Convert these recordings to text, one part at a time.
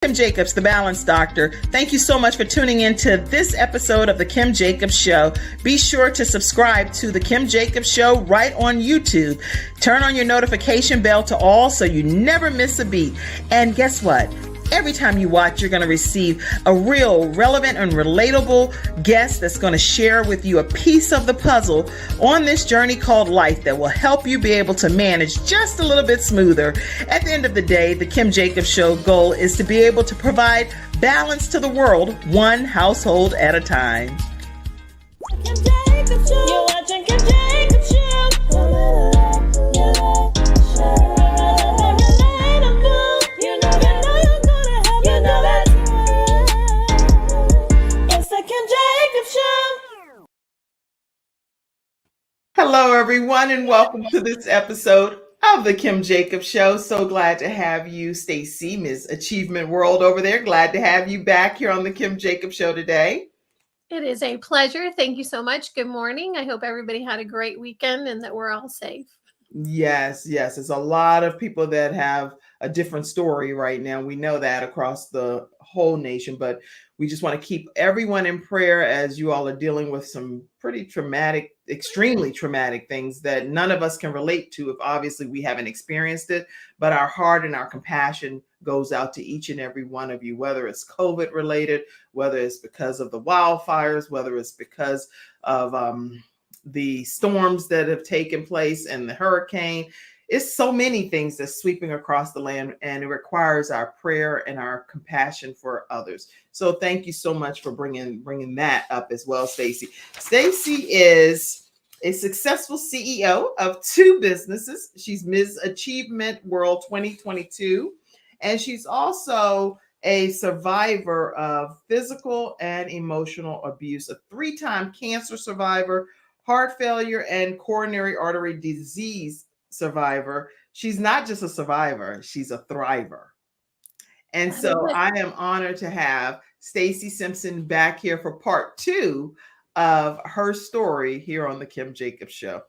Kim Jacobs, the Balance Doctor. Thank you so much for tuning in to this episode of The Kim Jacobs Show. Be sure to subscribe to The Kim Jacobs Show right on YouTube. Turn on your notification bell to all so you never miss a beat. And guess what? Every time you watch, you're going to receive a real, relevant, and relatable guest that's going to share with you a piece of the puzzle on this journey called life that will help you be able to manage just a little bit smoother. At the end of the day, the Kim Jacobs Show goal is to be able to provide balance to the world, one household at a time. Kim Jacobs Show. You're watching Kim Jacobs Show. Hello, everyone, and welcome to this episode of the Kim Jacobs Show. So glad to have you, Stacy, Ms. Achievement World over there. Glad to have you back here on the Kim Jacobs Show today. It is a pleasure. Thank you so much. Good morning. I hope everybody had a great weekend and that we're all safe. Yes. There's a lot of people that have a different story right now. We know that across the whole nation, but we just want to keep everyone in prayer as you all are dealing with some pretty traumatic, extremely traumatic things that none of us can relate to if obviously we haven't experienced it. But our heart and our compassion goes out to each and every one of you, whether it's COVID related, whether it's because of the wildfires, whether it's because of the storms that have taken place and the hurricane. It's so many things that's sweeping across the land, and it requires our prayer and our compassion for others. So thank you so much for bringing that up as well, Stacy. Stacy is a successful CEO of 2 businesses. She's Ms. Achievement World 2022, and she's also a survivor of physical and emotional abuse, a 3-time cancer survivor, heart failure, and coronary artery disease survivor. She's not just a survivor, she's a thriver. And so I am honored to have Stacy Simpson back here for part 2 of her story here on the Kim Jacobs Show.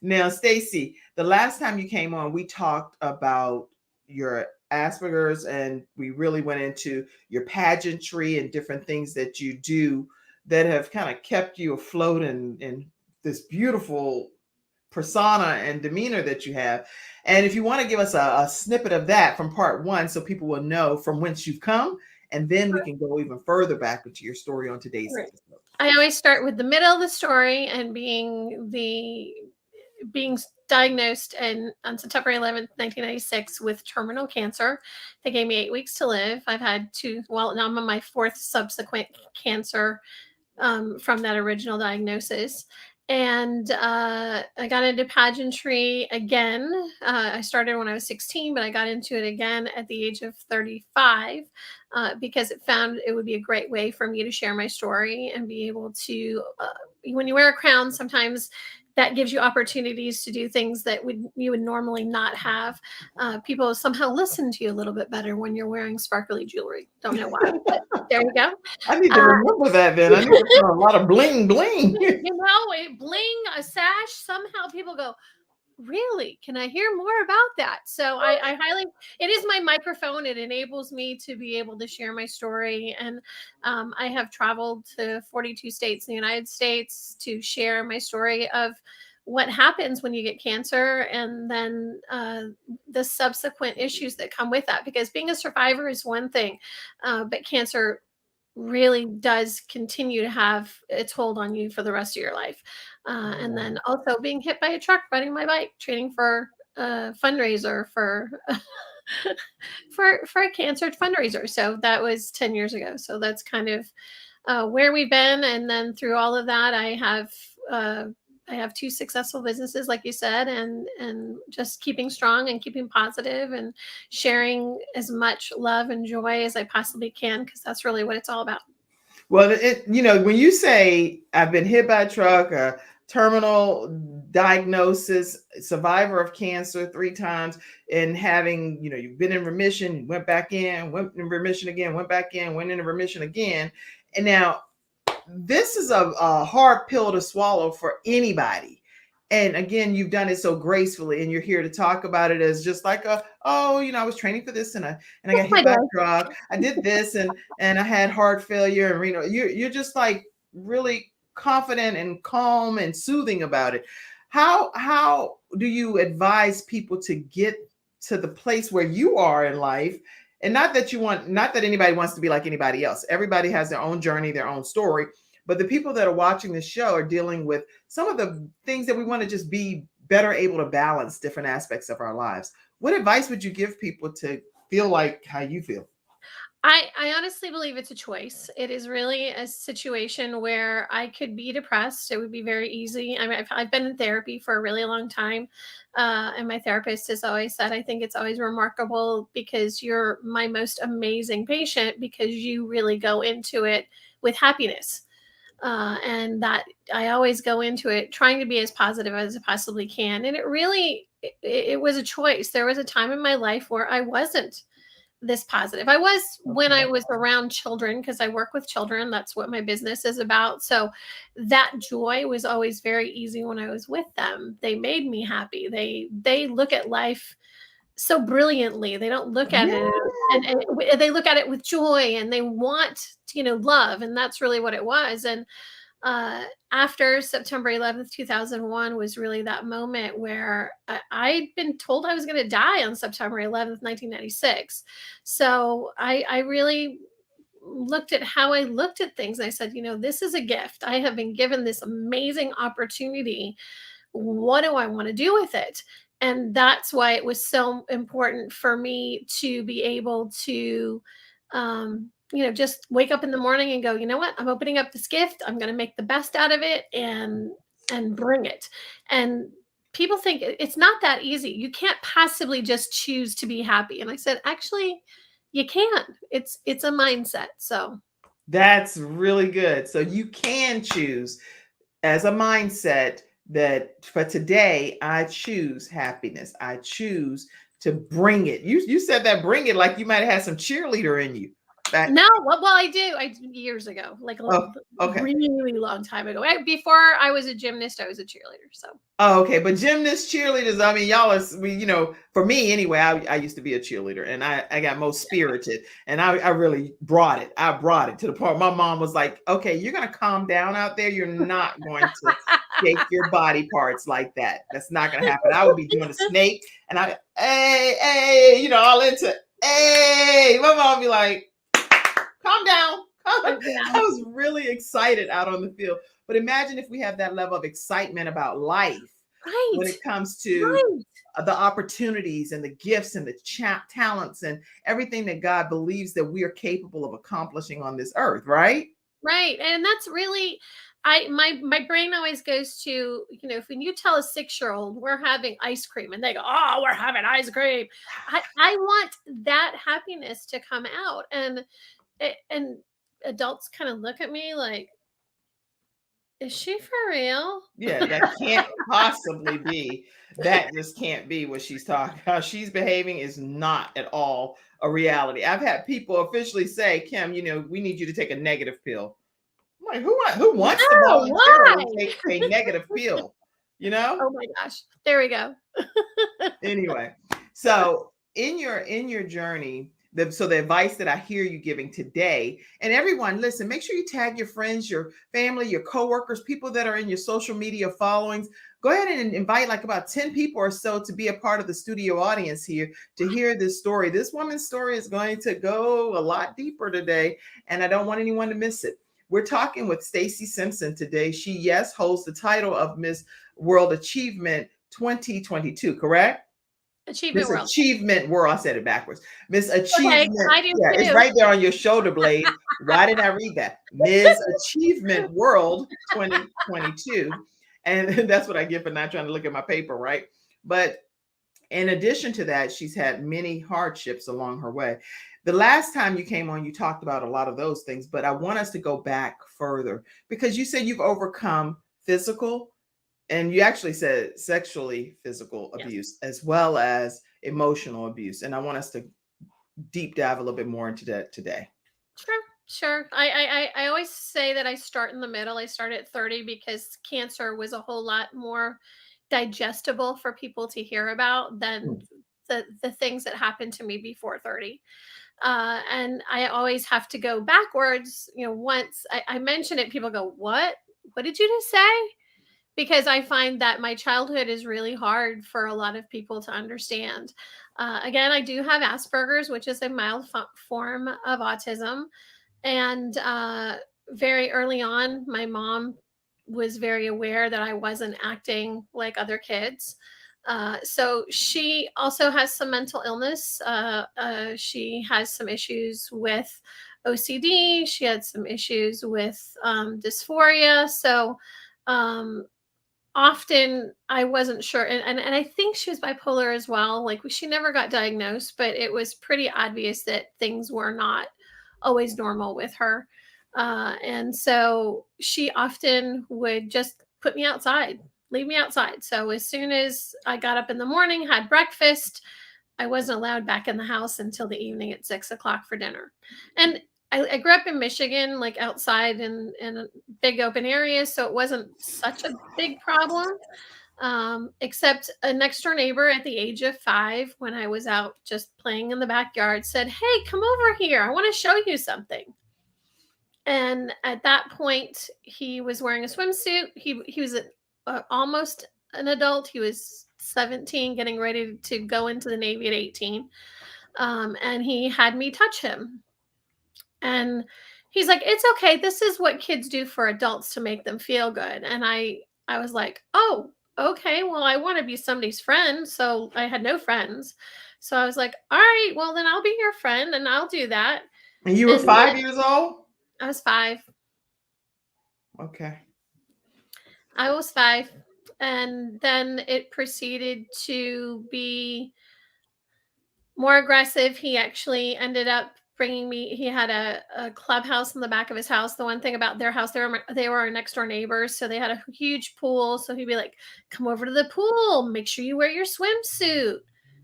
Now, Stacy, the last time you came on, we talked about your Asperger's, and we really went into your pageantry and different things that you do that have kind of kept you afloat in this beautiful persona and demeanor that you have. And if you want to give us a snippet of that from part 1, so people will know from whence you've come, and then we can go even further back into your story on today's episode. I always start with the middle of the story and being diagnosed on September 11th, 1996 with terminal cancer. They gave me 8 weeks to live. I've had 2, now I'm on my 4th subsequent cancer from that original diagnosis. And I got into pageantry again. I started when I was 16, but I got into it again at the age of 35 because it found it would be a great way for me to share my story and be able to, when you wear a crown, sometimes that gives you opportunities to do things that you would normally not have. People somehow listen to you a little bit better when you're wearing sparkly jewelry. Don't know why, but there you go. I need to remember that then. I need to put a lot of bling bling. Bling, a sash. Somehow people go, really? Can I hear more about that? So I highly, it is my microphone. It enables me to be able to share my story. And I have traveled to 42 states in the United States to share my story of what happens when you get cancer and then the subsequent issues that come with that. Because being a survivor is one thing, but cancer really does continue to have its hold on you for the rest of your life. And then also being hit by a truck riding my bike, training for a fundraiser for a cancer fundraiser. So that was 10 years ago. So that's kind of where we've been. And then through all of that, I have 2 successful businesses, like you said, and just keeping strong and keeping positive and sharing as much love and joy as I possibly can, because that's really what it's all about. Well, when you say I've been hit by a truck, a terminal diagnosis, survivor of cancer 3 times, and having, you've been in remission, went back in, went in remission again, went back in, went into remission again. And now this is a hard pill to swallow for anybody. And again, you've done it so gracefully, and you're here to talk about it as just like oh, I was training for this, and I got Oh my hit by a God. truck. I did this, and I had heart failure, and you're just like really confident and calm and soothing about it. How do you advise people to get to the place where you are in life? And not that anybody wants to be like anybody else. Everybody has their own journey, their own story. But the people that are watching this show are dealing with some of the things that we want to just be better able to balance different aspects of our lives. What advice would you give people to feel like how you feel? I honestly believe it's a choice. It is really a situation where I could be depressed. It would be very easy. I mean, I've been in therapy for a really long time. And my therapist has always said, I think it's always remarkable because you're my most amazing patient because you really go into it with happiness. And that I always go into it trying to be as positive as I possibly can. And it was a choice. There was a time in my life where I wasn't this positive. I was when I Okay. was around children because I work with children. That's what my business is about. So that joy was always very easy when I was with them. They made me happy. They look at life so brilliantly. They don't look at Yeah. it and they look at it with joy and they want, love. And that's really what it was. And after September 11th, 2001 was really that moment where I'd been told I was going to die on September 11th, 1996. So I really looked at how I looked at things. And I said, this is a gift. I have been given this amazing opportunity. What do I want to do with it? And that's why it was so important for me to be able to, just wake up in the morning and go, you know what? I'm opening up this gift. I'm going to make the best out of it and bring it. And people think it's not that easy. You can't possibly just choose to be happy. And I said, actually, you can. It's a mindset. So That's really good. So you can choose as a mindset that for today, I choose happiness. I choose to bring it. You said that bring it like you might have had some cheerleader in you. That no, well, I do. I years ago, like a oh, okay. really long time ago. Before I was a gymnast, I was a cheerleader. So Oh, okay. But gymnasts, cheerleaders, I mean, y'all are, for me anyway, I used to be a cheerleader and I got most spirited and I really brought it. I brought it to the point. My mom was like, okay, you're going to calm down out there. You're not going to shake your body parts like that. That's not going to happen. I would be doing a snake and hey, all into, hey, my mom would be like, calm down. yeah, I was really excited out on the field. But imagine if we have that level of excitement about life when right, it comes to right, the opportunities and the gifts and the talents and everything that God believes that we are capable of accomplishing on this earth, right? right. And that's really, my brain always goes to, if when you tell a 6-year-old we're having ice cream and they go, oh, we're having ice cream. I want that happiness to come out. And adults kind of look at me like, is she for real? Yeah, that can't possibly be. That just can't be what she's talking. How she's behaving is not at all a reality. I've had people officially say, Kim, we need you to take a negative pill. I'm like, who wants to No, why? voluntarily take a negative pill? You know? Oh my gosh. There we go. Anyway, so in your journey, the advice that I hear you giving today, and everyone, listen, make sure you tag your friends, your family, your coworkers, people that are in your social media followings. Go ahead and invite like about 10 people or so to be a part of the studio audience here to hear this story. This woman's story is going to go a lot deeper today, and I don't want anyone to miss it. We're talking with Stacy Simpson today. She, yes, holds the title of Miss World Achievement 2022, correct? Achievement Miss World. Achievement World. I said it backwards. Miss Okay, Achievement. I do Yeah, it's too. right there on your shoulder blade. Why did I read that? Ms. Achievement World 2022. And that's what I get for not trying to look at my paper, right? But in addition to that, she's had many hardships along her way. The last time you came on, you talked about a lot of those things, but I want us to go back further because you said you've overcome physical, and you actually said sexually physical Yes. abuse as well as emotional abuse. And I want us to deep dive a little bit more into that today. Sure, sure. I always say that I start in the middle. I start at 30 because cancer was a whole lot more digestible for people to hear about than the things that happened to me before 30. And I always have to go backwards. Once I mention it, people go, what did you just say? Because I find that my childhood is really hard for a lot of people to understand. Again, I do have Asperger's, which is a mild form of autism. And very early on, my mom was very aware that I wasn't acting like other kids. So she also has some mental illness. She has some issues with OCD. She had some issues with dysphoria. So often I wasn't sure. And I think she was bipolar as well. Like she never got diagnosed, but it was pretty obvious that things were not always normal with her. And so she often would just put me outside, leave me outside. So as soon as I got up in the morning, had breakfast, I wasn't allowed back in the house until the evening at 6 o'clock for dinner. And I grew up in Michigan, like outside in big open areas. So it wasn't such a big problem. Except a next door neighbor at the age of 5, when I was out just playing in the backyard, said, "Hey, come over here. I want to show you something." And at that point, he was wearing a swimsuit. He was almost an adult. He was 17, getting ready to go into the Navy at 18. And he had me touch him. And he's like, "It's okay. This is what kids do for adults to make them feel good." And I was like, "Oh, okay. Well, I want to be somebody's friend." So I had no friends. So I was like, "All right, well, then I'll be your friend and I'll do that." And you were 5 years old? I was 5. Okay. I was 5. And then it proceeded to be more aggressive. He actually ended up bringing me, he had a clubhouse in the back of his house. The one thing about their house, they were our next door neighbors. So they had a huge pool. So he'd be like, "Come over to the pool. Make sure you wear your swimsuit."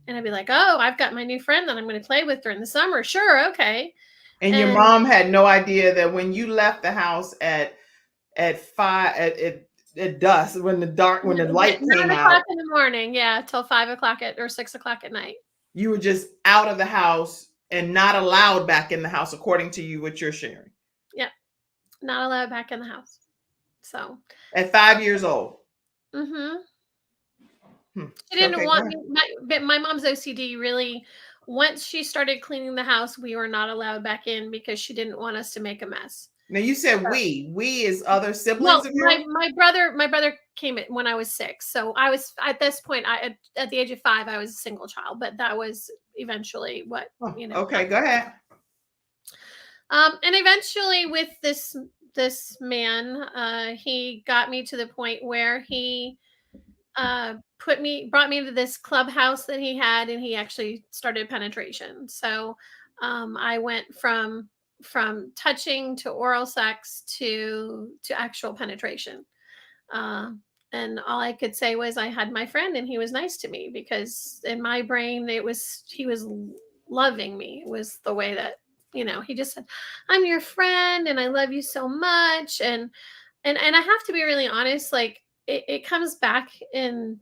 And I'd be like, "Oh, I've got my new friend that I'm going to play with during the summer. Sure. Okay." And your mom had no idea that when you left the house at 5 at dusk, when the light came 9 out, in the morning, yeah, till 5 o'clock or 6 o'clock at night. you were just out of the house and not allowed back in the house, according to you, what you're sharing. Yep, not allowed back in the house. So at 5 years old. Mm-hmm. She didn't want me. My mom's OCD really. Once she started cleaning the house, we were not allowed back in because she didn't want us to make a mess. Now you said we is other siblings of yours? My brother came in when I was 6. So I was at this point, at the age of 5, I was a single child, but that was eventually what, Okay, happened. go ahead. And eventually with this man, he got me to the point where he brought me into this clubhouse that he had, and he actually started penetration. So I went from touching to oral sex to actual penetration. And all I could say was I had my friend and he was nice to me, because in my brain he was loving me. It was the way that, he just said, "I'm your friend and I love you so much." And I have to be really honest, like it comes back in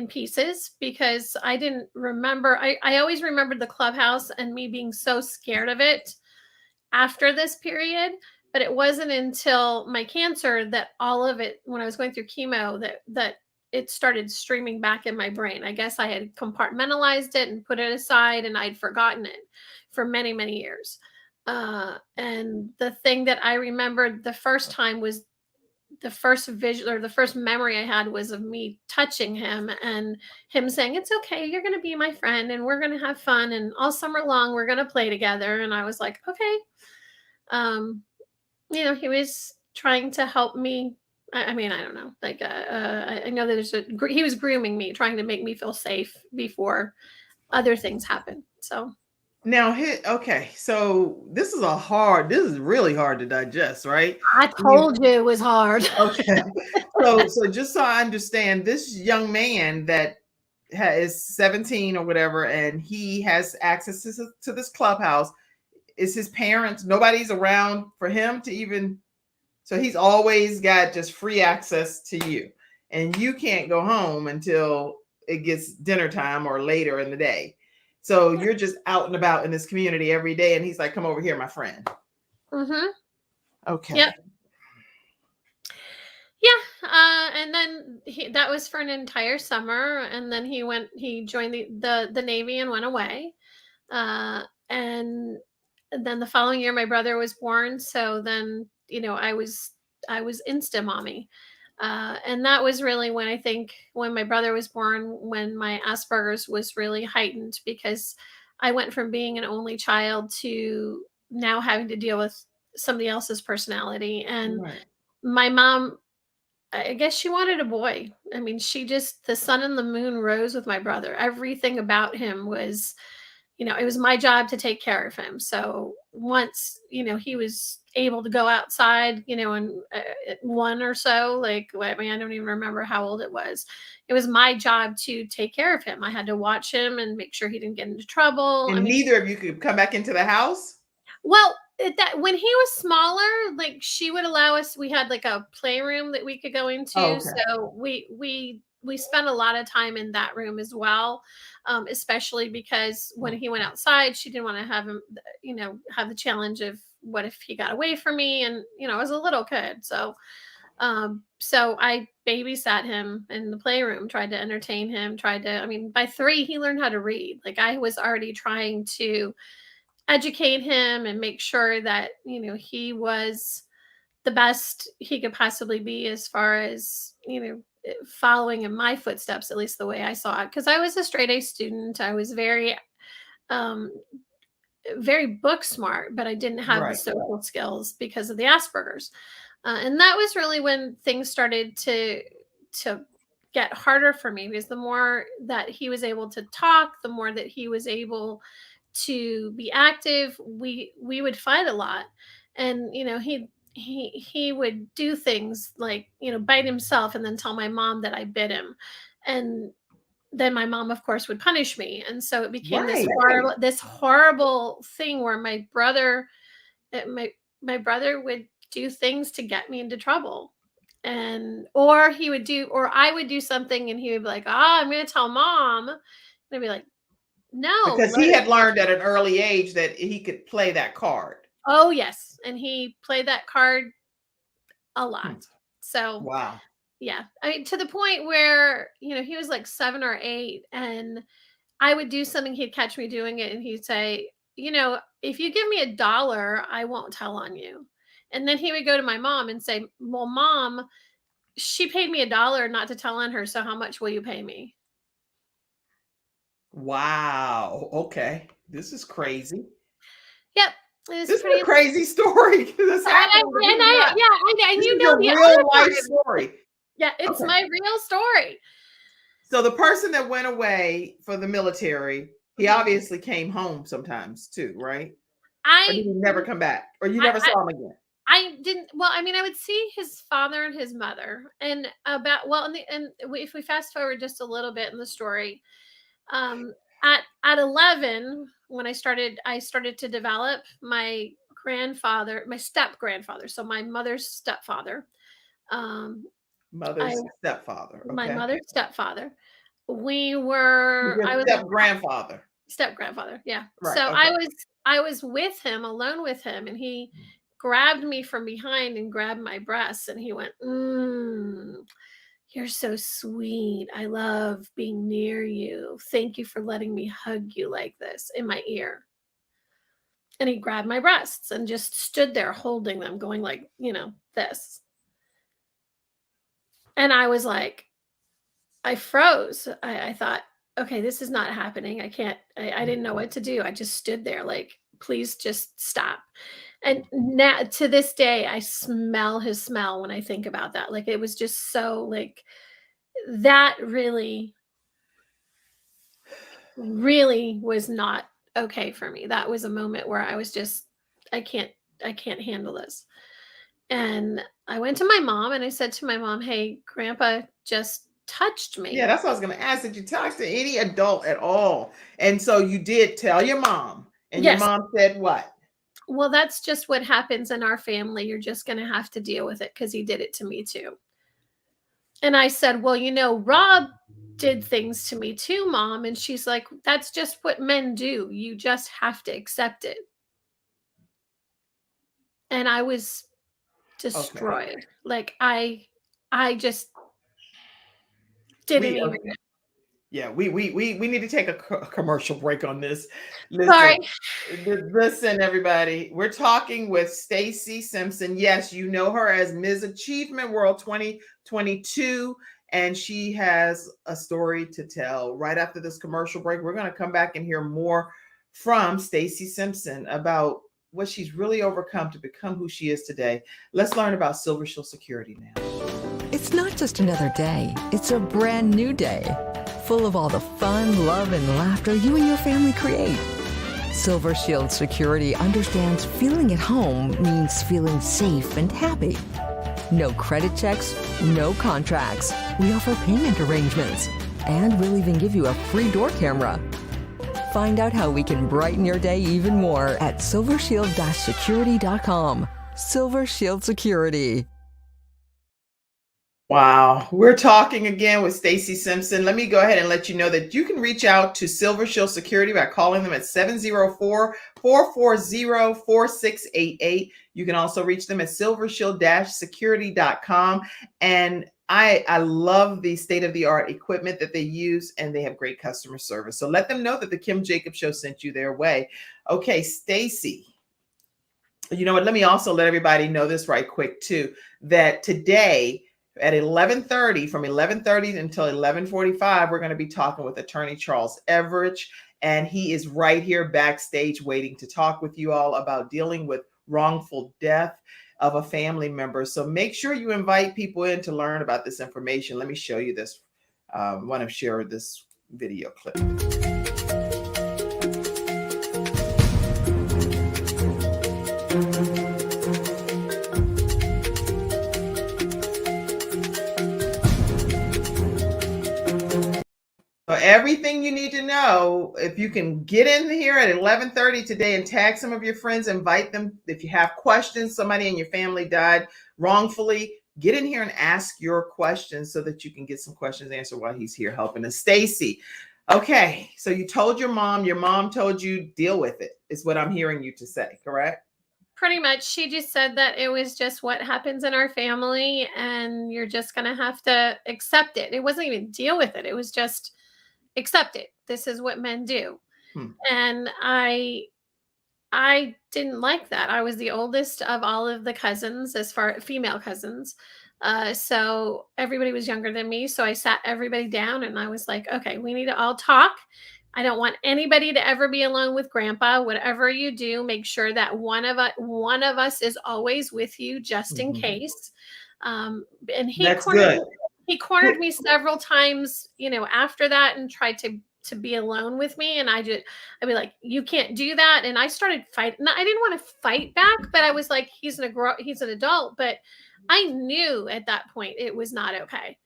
pieces, because I didn't remember. I always remembered the clubhouse and me being so scared of it after this period. But it wasn't until my cancer that all of it, when I was going through chemo, that it started streaming back in my brain. I guess I had compartmentalized it and put it aside, and I'd forgotten it for many, many years. And the thing that I remembered the first time was the first visual, or the first memory I had, was of me touching him and him saying, "It's okay, you're going to be my friend and we're going to have fun, and all summer long we're going to play together." And I was like, okay. He was trying to help me. I mean, I don't know. Like, I know that he was grooming me, trying to make me feel safe before other things happen. So now, okay. So this is really hard to digest, right? I told you it was hard. Okay. So just so I understand, this young man that is 17 or whatever, and he has access to this clubhouse. Is his parents, nobody's around for him to even, so he's always got just free access to you. and you can't go home until it gets dinner time or later in the day. So you're just out and about in this community every day. And he's like, come over here, my friend. Mm-hmm. Okay. Yep. Yeah. And then that was for an entire summer. And then he joined the Navy and went away. And then the following year, my brother was born. So then, I was Insta mommy. And that was really when I think when my brother was born, when my Asperger's was really heightened, because I went from being an only child to now having to deal with somebody else's personality. And Right. my mom, I guess she wanted a boy. I mean, the sun and the moon rose with my brother. Everything about him was, it was my job to take care of him. So once, he was able to go outside, and at 1 or so, like, I mean, I don't even remember how old it was. It was my job to take care of him. I had to watch him and make sure he didn't get into trouble. And neither of you could come back into the house? Well, that when he was smaller, like, she would allow us. We had like a playroom that we could go into, Oh, okay. so we spent a lot of time in that room as well. Especially because when he went outside, she didn't want to have him, have the challenge of what if he got away from me, and I was a little kid, so I babysat him in the playroom, tried to entertain him, I mean, by 3, he learned how to read. Like, I was already trying to educate him and make sure that he was the best he could possibly be, as far as following in my footsteps, at least the way I saw it, because I was a straight A student. I was very very book smart, but I didn't have the social skills because of the Asperger's. And that was really when things started to get harder for me, because the more that he was able to talk, the more that he was able to be active, we would fight a lot. And he would do things like bite himself and then tell my mom that I bit him, and then my mom, of course, would punish me. And so it became this horrible thing where my brother would do things to get me into trouble. Or I would do something and he would be like, I'm going to tell mom. And I'd be like, no. Because he had learned at an early age that he could play that card. Oh, yes. And he played that card a lot. So, wow. Yeah. I mean, to the point where, he was like 7 or 8, and I would do something, he'd catch me doing it, and he'd say, if you give me $1, I won't tell on you. And then he would go to my mom and say, well, Mom, she paid me $1 not to tell on her, so how much will you pay me? Wow. Okay. This is crazy. Yep. This is a crazy story. This happened. And you know the real life story. Yeah, it's my real story. So the person that went away for the military, he obviously came home sometimes too, right? Or did he never come back? Or you never saw him again? I didn't. Well, I mean, I would see his father and his mother, and if we fast forward just a little bit in the story, at 11, when I started to develop, my step grandfather, so my mother's stepfather, mother's stepfather. Okay. My mother's stepfather. I was step grandfather. Yeah. Right, so okay. I was with him, alone with him, and he grabbed me from behind and grabbed my breasts, and he went, you're so sweet. I love being near you. Thank you for letting me hug you like this, in my ear. And he grabbed my breasts and just stood there holding them, going like, this. And I was like, I froze. I thought, okay, this is not happening. I didn't know what to do. I just stood there like, please just stop. And now to this day, I smell his smell when I think about that. Like, it was just so like, that really, really was not okay for me. That was a moment where I was just, I can't handle this. And I went to my mom and I said to my mom, hey, Grandpa just touched me. Yeah, that's what I was going to ask. Did you talk to any adult at all? And so you did tell your mom, and your mom said what? Well, that's just what happens in our family. You're just going to have to deal with it because he did it to me too. And I said, well, Rob did things to me too, Mom. And she's like, that's just what men do. You just have to accept it. And I was Okay. destroyed. Like I just didn't We even. Yeah, we need to take a commercial break on this. Listen, Sorry. listen, everybody. We're talking with Stacy Simpson. Yes, you know her as Ms. Achievement World 2022, and she has a story to tell. Right after this commercial break, we're going to come back and hear more from Stacy Simpson about what she's really overcome to become who she is today. Let's learn about Silver Shield Security now. It's not just another day, it's a brand new day, full of all the fun, love, and laughter you and your family create. Silver Shield Security understands feeling at home means feeling safe and happy. No credit checks, no contracts. We offer payment arrangements, and we'll even give you a free door camera. Find out how we can brighten your day even more at silvershield-security.com. Silver Shield Security. Wow. We're talking again with Stacy Simpson. Let me go ahead and let you know that you can reach out to Silver Shield Security by calling them at 704-440-4688. You can also reach them at silvershield-security.com. And I love the state-of-the-art equipment that they use, and they have great customer service. So let them know that the Kim Jacobs Show sent you their way. Okay, Stacy. You know what? Let me also let everybody know this right quick too, that today at 11:30, from 11:30 until 11:45, we're going to be talking with attorney Charles Everett, and he is right here backstage waiting to talk with you all about dealing with wrongful death of a family member. So make sure you invite people in to learn about this information. Let me show you this. I want to share this video clip. So everything you need to know, if you can get in here at 11:30 today and tag some of your friends, invite them. If you have questions, somebody in your family died wrongfully, get in here and ask your questions so that you can get some questions answered while he's here helping us. Stacy, okay, so you told your mom told you deal with it, is what I'm hearing you to say, correct? Pretty much. She just said that it was just what happens in our family, and you're just going to have to accept it. It wasn't even deal with it. It was just accept it. This is what men do. And I didn't like that. I was the oldest of all of the cousins, as far female cousins. So everybody was younger than me. So I sat everybody down and I was like, okay, we need to all talk. I don't want anybody to ever be alone with grandpa. Whatever you do, make sure that one of us is always with you just in case. And That's good. He cornered me several times, after that, and tried to be alone with me. And I'd be like, you can't do that. And I started fighting. I didn't want to fight back, but I was like, he's an adult. But I knew at that point it was not okay.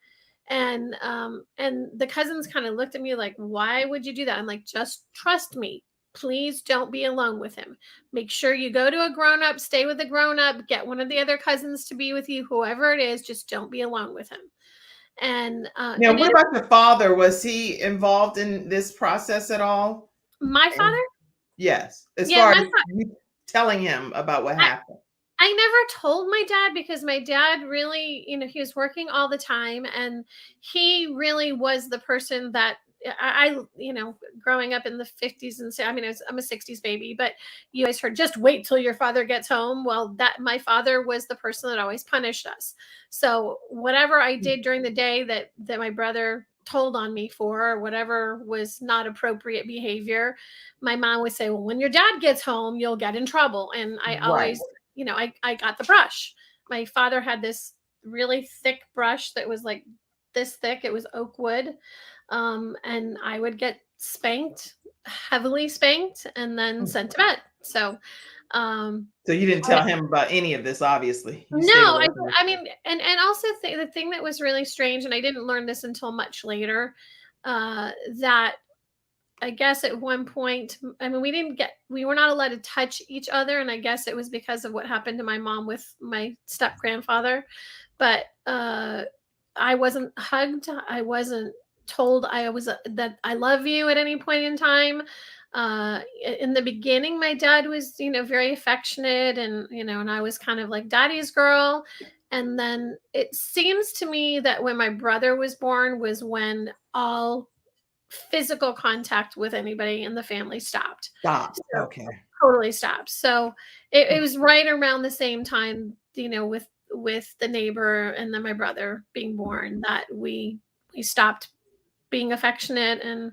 And the cousins kind of looked at me like, why would you do that? I'm like, just trust me. Please don't be alone with him. Make sure you go to a grown-up, stay with a grown-up, get one of the other cousins to be with you, whoever it is, just don't be alone with him. And now, what about the father? Was he involved in this process at all? My father? Yes. As far as you telling him about what happened. I never told my dad because my dad really, he was working all the time, and he really was the person that I growing up in the 50s and I'm a 60s baby, but you always heard, just wait till your father gets home. Well, that my father was the person that always punished us. So whatever I did during the day that my brother told on me for, or whatever was not appropriate behavior, my mom would say, well, when your dad gets home, you'll get in trouble. And I always, I got the brush. My father had this really thick brush that was like this thick. It was oak wood. And I would get spanked, heavily spanked, and then sent to bed. So you didn't tell him about any of this, obviously. No, I mean, and also the thing that was really strange, and I didn't learn this until much later, that I guess at one point, we were not allowed to touch each other. And I guess it was because of what happened to my mom with my step grandfather. But I wasn't hugged. I wasn't told that I love you at any point in time. In the beginning, my dad was, very affectionate, and and I was kind of like daddy's girl. And then it seems to me that when my brother was born was when all physical contact with anybody in the family stopped. Stop. So Okay. totally stopped. So it was right around the same time, with the neighbor and then my brother being born, that we stopped being affectionate. And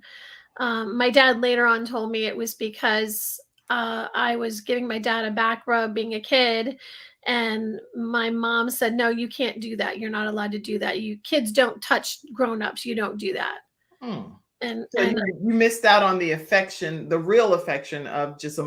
my dad later on told me it was because I was giving my dad a back rub being a kid, and my mom said, "No, you can't do that. You're not allowed to do that. You kids don't touch grown-ups. You don't do that." Hmm. And So you missed out on the affection, the real affection of just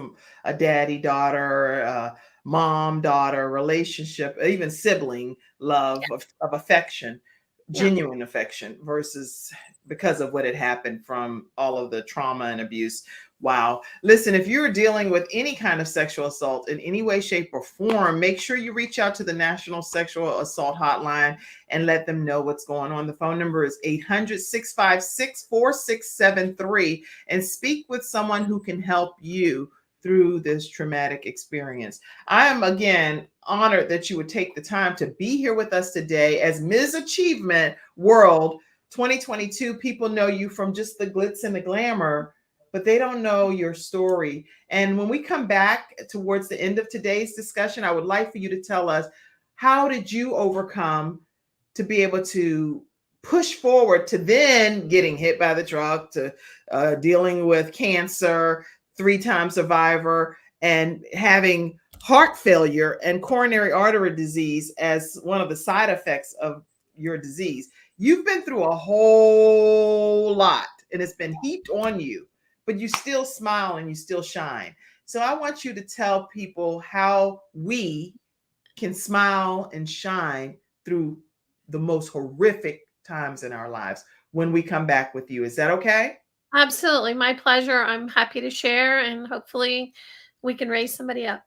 a daddy daughter, mom daughter relationship, even sibling love of affection, yeah, genuine affection versus because of what had happened from all of the trauma and abuse. Wow. Listen, if you're dealing with any kind of sexual assault in any way, shape, or form, make sure you reach out to the National Sexual Assault Hotline and let them know what's going on. The phone number is 800-656-4673, and speak with someone who can help you through this traumatic experience. I am again honored that you would take the time to be here with us today as Ms. Achievement World 2022. People know you from just the glitz and the glamour, but they don't know your story. And when we come back towards the end of today's discussion, I would like for you to tell us, how did you overcome to be able to push forward to then getting hit by the truck, to dealing with cancer, 3-time survivor, and having heart failure and coronary artery disease as one of the side effects of your disease. You've been through a whole lot and it's been heaped on you, but you still smile and you still shine. So I want you to tell people how we can smile and shine through the most horrific times in our lives when we come back with you. Is that okay? absolutely, my pleasure. I'm happy to share, and hopefully we can raise somebody up.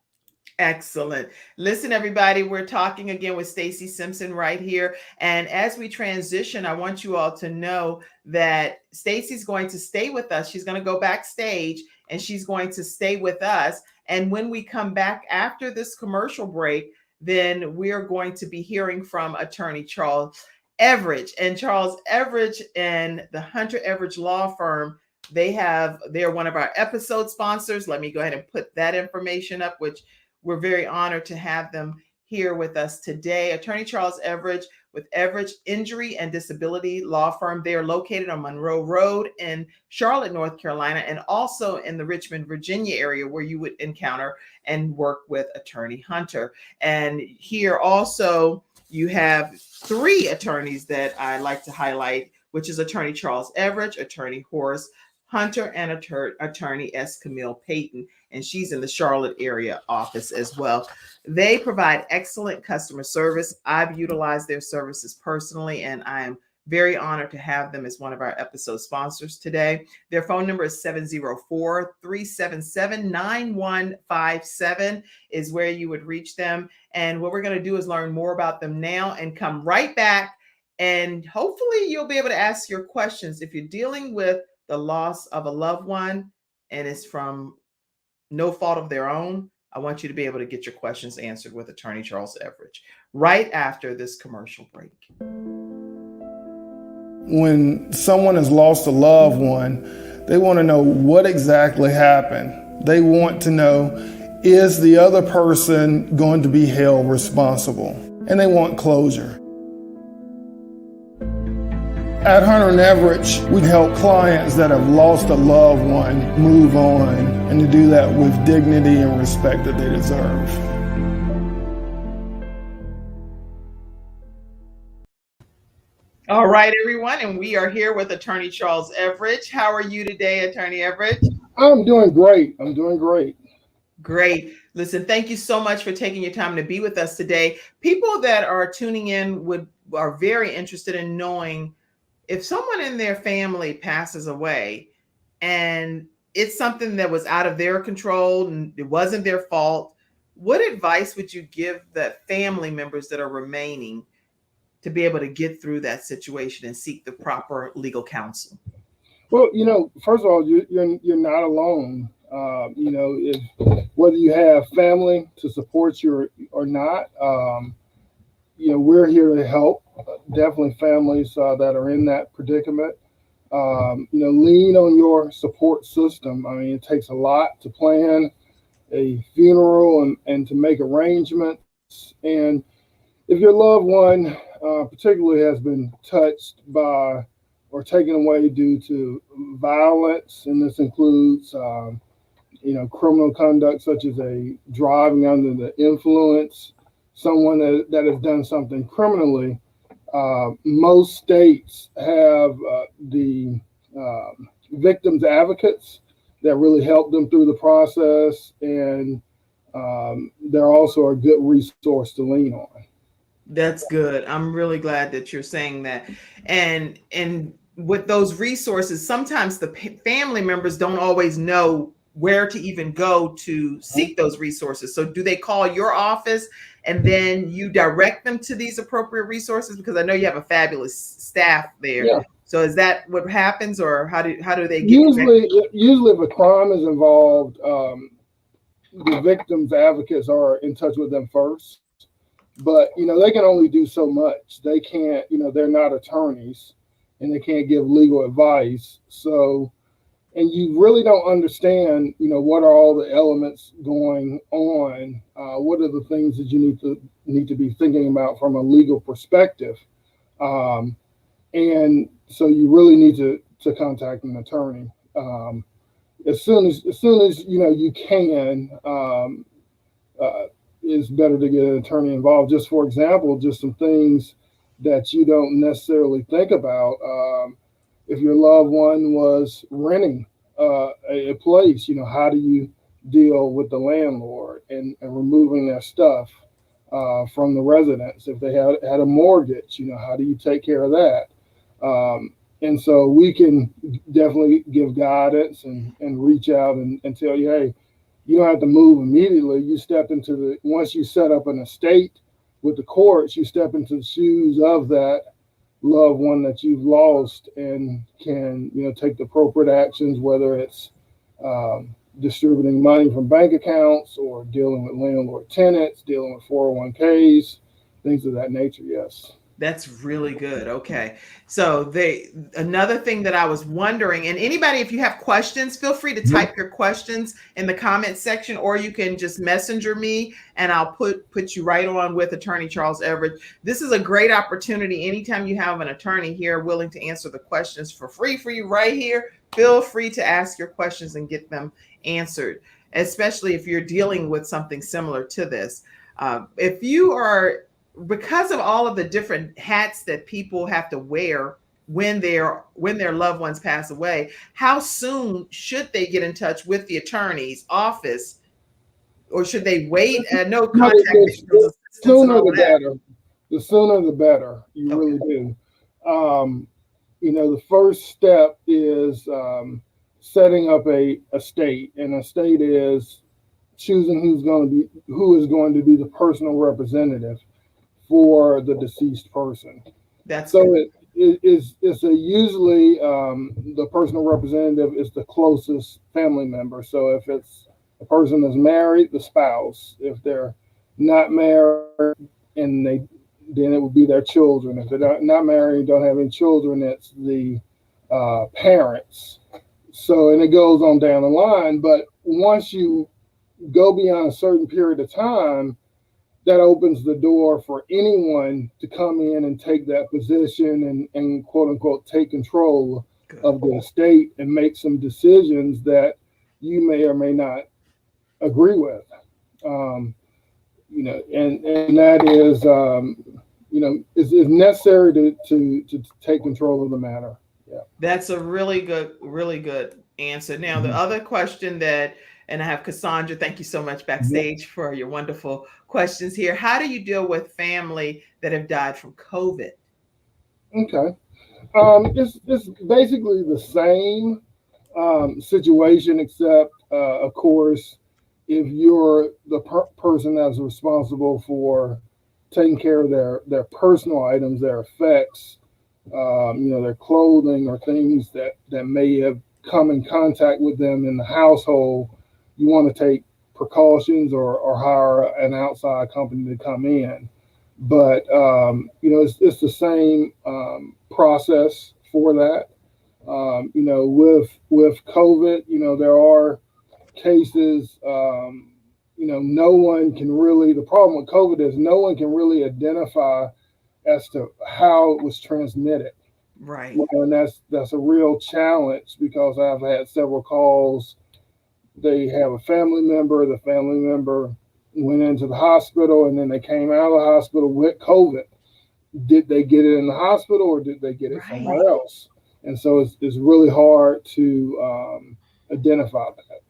Excellent. Listen, everybody, we're talking again with Stacy Simpson right here. And as we transition, I want you all to know that Stacy's going to stay with us. She's going to go backstage and she's going to stay with us. And when we come back after this commercial break, then we're going to be hearing from attorney Charles Everidge. And Charles Everidge and the Hunter Everidge Law Firm, they're one of our episode sponsors. Let me go ahead and put that information up, which we're very honored to have them here with us today. Attorney Charles Everidge with Everidge Injury and Disability Law Firm. They are located on Monroe Road in Charlotte, North Carolina, and also in the Richmond, Virginia area, where you would encounter and work with Attorney Hunter. And here also you have 3 attorneys that I like to highlight, which is Attorney Charles Everidge, Attorney Horace Hunter, and Attorney S. Camille Payton, and she's in the Charlotte area office as well. They provide excellent customer service. I've utilized their services personally, and I am very honored to have them as one of our episode sponsors today. Their phone number is 704-377-9157 is where you would reach them. And what we're going to do is learn more about them now and come right back. And hopefully you'll be able to ask your questions if you're dealing with the loss of a loved one and it's from no fault of their own. I want you to be able to get your questions answered with Attorney Charles Everidge right after this commercial break. When someone has lost a loved one, they want to know what exactly happened. They want to know, is the other person going to be held responsible? And they want closure. At Hunter & Everidge, we help clients that have lost a loved one move on, and to do that with dignity and respect that they deserve. All right, everyone, and we are here with Attorney Charles Everidge. How are you today, Attorney Everidge? I'm doing great. I'm doing great. Great. Listen, thank you so much for taking your time to be with us today. People that are tuning in are very interested in knowing, if someone in their family passes away and it's something that was out of their control and it wasn't their fault, what advice would you give the family members that are remaining to be able to get through that situation and seek the proper legal counsel? Well, first of all, you're not alone. If whether you have family to support you or not, we're here to help. Definitely families that are in that predicament. Lean on your support system. I mean, it takes a lot to plan a funeral and to make arrangements. And if your loved one particularly has been touched by or taken away due to violence, and this includes, criminal conduct such as a driving under the influence, someone that has done something criminally, most states have the victims advocates that really help them through the process, and they're also a good resource to lean on. That's good. I'm really glad that you're saying that. And with those resources, sometimes the family members don't always know where to even go to seek those resources. So do they call your office and then you direct them to these appropriate resources? Because I know you have a fabulous staff there. Yeah. So is that what happens, or how do they get usually if a crime is involved, the victims advocates are in touch with them first. But they can only do so much. They can't, they're not attorneys and they can't give legal advice. So, and you really don't understand, what are all the elements going on? What are the things that you need to be thinking about from a legal perspective? And so you really need to contact an attorney as soon as you can. It's better to get an attorney involved. Just for example, just some things that you don't necessarily think about. If your loved one was renting a place, how do you deal with the landlord and removing their stuff from the residence? If they had a mortgage, how do you take care of that? And so we can definitely give guidance and reach out and tell you, hey, you don't have to move immediately. You step once you set up an estate with the courts, you step into the shoes of that loved one that you've lost and can, take the appropriate actions, whether it's distributing money from bank accounts or dealing with landlord tenants, dealing with 401ks, things of that nature. Yes. That's really good. Okay. So another thing that I was wondering, and anybody, if you have questions, feel free to type your questions in the comment section, or you can just messenger me and I'll put you right on with Attorney Charles Everett. This is a great opportunity. Anytime you have an attorney here willing to answer the questions for free for you right here, feel free to ask your questions and get them answered, especially if you're dealing with something similar to this. If you are, because of all of the different hats that people have to wear when their loved ones pass away, how soon should they get in touch with the attorney's office, or should they wait? No contact. The sooner the better. The sooner the better. You really do. The first step is setting up a estate, and a estate is choosing who is going to be the personal representative for the deceased person. That's so it's usually the personal representative is the closest family member. So if it's a person that's married, the spouse. If they're not married, and then it would be their children. If they're not married, don't have any children, it's the parents. So, and it goes on down the line. But once you go beyond a certain period of time, that opens the door for anyone to come in and take that position and quote unquote take control of the estate and make some decisions that you may or may not agree with. And that is necessary to take control of the matter. Yeah. That's a really good answer. Now, the other question and I have Cassandra, thank you so much backstage for your wonderful questions here. How do you deal with family that have died from COVID? Okay. It's basically the same situation, except, of course, if you're the person that's responsible for taking care of their personal items, their effects, their clothing or things that may have come in contact with them in the household. You want to take precautions or hire an outside company to come in. But it's the same process for that. With COVID, there are cases. No one can really. The problem with COVID is no one can really identify as to how it was transmitted. Right. And that's a real challenge because I've had several calls. They have a family member. The family member went into the hospital, and then they came out of the hospital with COVID. Did they get it in the hospital, or did they get it somewhere else? And so it's really hard to identify that.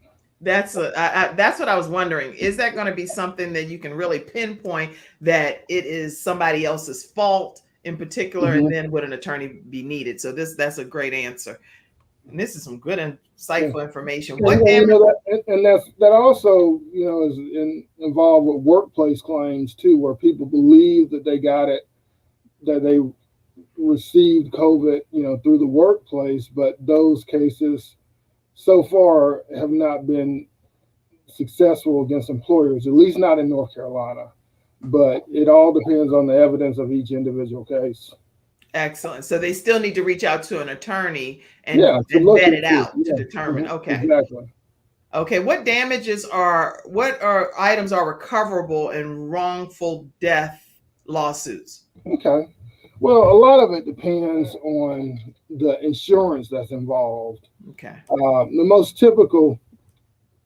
That's what I was wondering. Is that going to be something that you can really pinpoint that it is somebody else's fault in particular, and then would an attorney be needed? So that's a great answer. And this is some good, insightful information. That also, is involved with workplace claims too, where people believe that they got it, that they received COVID, through the workplace, but those cases so far have not been successful against employers, at least not in North Carolina. But it all depends on the evidence of each individual case. Excellent. So they still need to reach out to an attorney and vet it out to determine. Okay. Exactly. Okay. What items are recoverable in wrongful death lawsuits? Okay. Well, a lot of it depends on the insurance that's involved. Okay. The most typical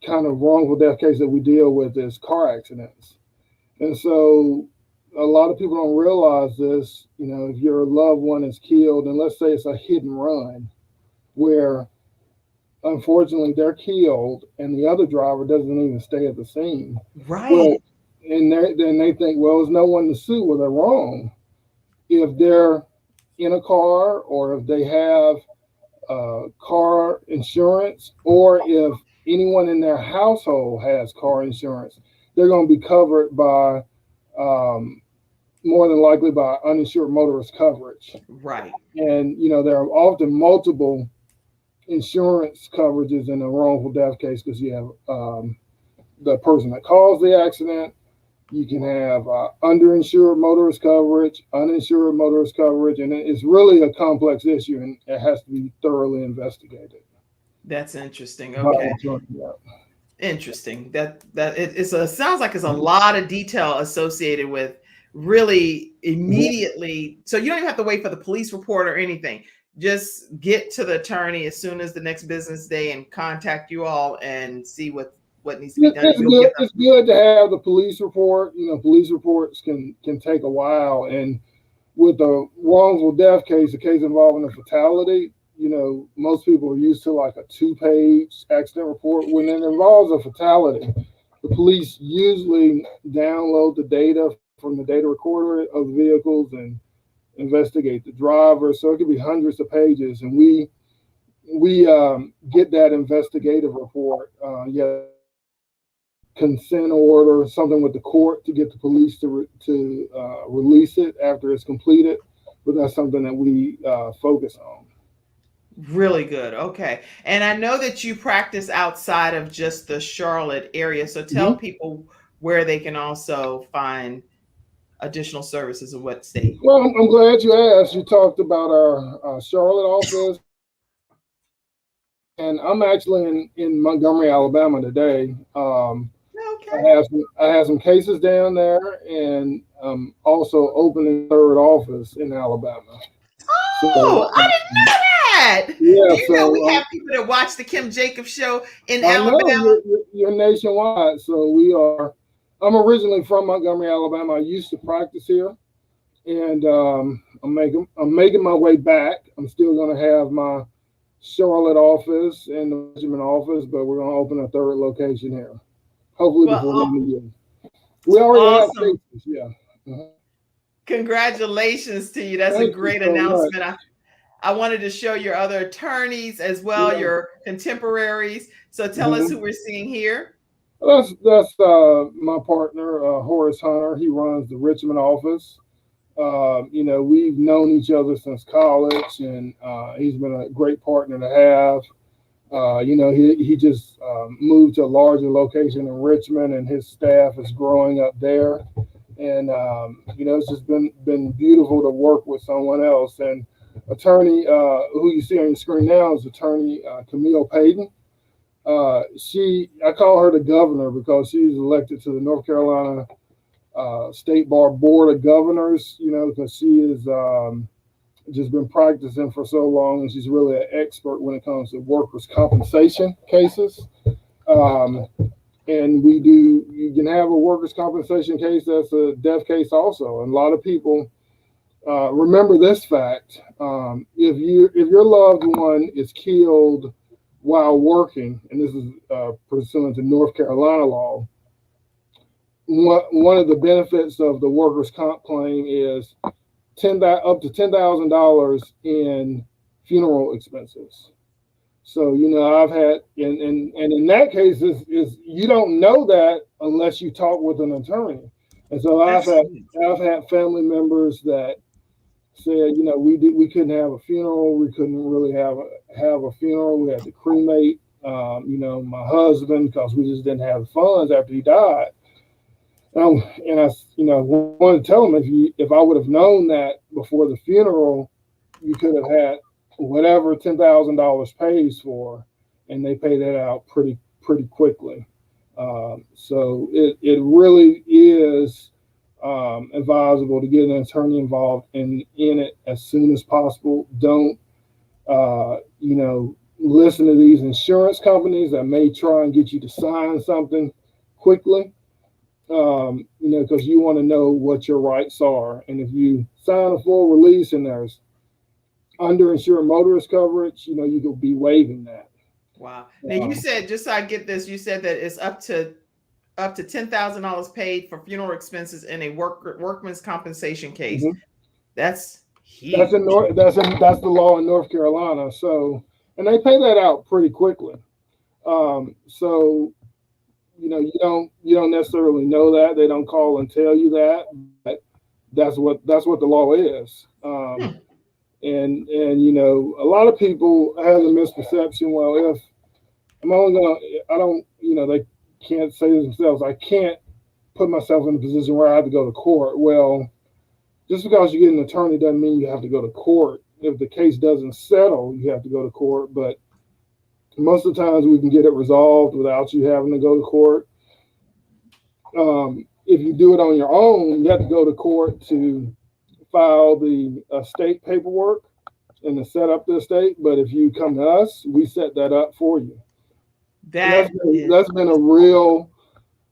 kind of wrongful death case that we deal with is car accidents. And so a lot of people don't realize this, if your loved one is killed, and let's say it's a hit and run, where unfortunately they're killed and the other driver doesn't even stay at the scene. Right. Well, and then they think, well, there's no one to sue. Well, they're wrong. If they're in a car, or if they have car insurance, or if anyone in their household has car insurance, they're going to be covered by more than likely by uninsured motorist coverage. Right. And, there are often multiple insurance coverages in a wrongful death case, because you have the person that caused the accident. You can have underinsured motorist coverage, uninsured motorist coverage, and it's really a complex issue, and it has to be thoroughly investigated. That's interesting. Okay. Yeah. Interesting. That it sounds like there's a lot of detail associated with really immediately. So you don't even have to wait for the police report or anything. Just get to the attorney as soon as the next business day and contact you all and see what needs to be done. It's good to have the police report. Police reports can take a while. And with a wrongful death case, a case involving a fatality, most people are used to like a 2-page accident report. When it involves a fatality, the police usually download the data from the data recorder of the vehicles and investigate the driver. So it could be hundreds of pages. And we get that investigative report. Consent order, something with the court to get the police to release it after it's completed. But that's something that we focus on. Really good. Okay. And I know that you practice outside of just the Charlotte area. So tell people where they can also find additional services in what state. Well, I'm glad you asked. You talked about our Charlotte office. And I'm actually in Montgomery, Alabama today. Okay. I have some cases down there, and also opening a third office in Alabama. Oh, I didn't know that. Yeah, you know we have people that watch the Kim Jacobs show in Alabama. Know, you're nationwide, so we are. I'm originally from Montgomery, Alabama. I used to practice here, and I'm making my way back. I'm still going to have my Charlotte office and the Richmond office, but we're going to open a third location here. Hopefully before the end of the year. We already have cases, yeah. Congratulations to you. That's a great announcement. I wanted to show your other attorneys as well, your contemporaries. So tell us who we're seeing here. That's my partner, Horace Hunter. He runs the Richmond office. We've known each other since college, and he's been a great partner to have. He just moved to a larger location in Richmond, and his staff is growing up there. And it's just been beautiful to work with someone else. And attorney who you see on your screen now is attorney Camille Payton. I call her the governor because she's elected to the North Carolina State Bar Board of Governors. Because she has just been practicing for so long, and she's really an expert when it comes to workers' compensation cases. And you can have a workers' compensation case that's a death case also. And a lot of people remember this fact: if your loved one is killed while working, and this is pursuant to North Carolina law, one of the benefits of the workers' comp claim is up to $10,000 in funeral expenses. So I've had, and in that case, is you don't know that unless you talk with an attorney. And so I've had family members that said, we couldn't have a funeral, we couldn't really have a funeral. We had to cremate, my husband because we just didn't have the funds after he died. And I wanted to tell them if I would have known that before the funeral, you could have had whatever $10,000 pays for, and they pay that out pretty quickly. So it really is advisable to get an attorney involved in it as soon as possible. Don't listen to these insurance companies that may try and get you to sign something quickly. Because you want to know what your rights are. And if you sign a full release and there's underinsured motorist coverage, you could be waiving that. Wow. Now you said, just so I get this, you said that it's up to $10,000 paid for funeral expenses in a workman's compensation case. Mm-hmm. That's huge. That's the law in North Carolina. So, and they pay that out pretty quickly. So you don't necessarily know that. They don't call and tell you that, but that's what the law is. And a lot of people have a misperception. Well, if they can't say to themselves, I can't put myself in a position where I have to go to court. Well, just because you get an attorney doesn't mean you have to go to court. If the case doesn't settle, you have to go to court, but most of the times we can get it resolved without you having to go to court. If you do it on your own, you have to go to court to file the estate paperwork and to set up the estate. But if you come to us, we set that up for you. That's been a real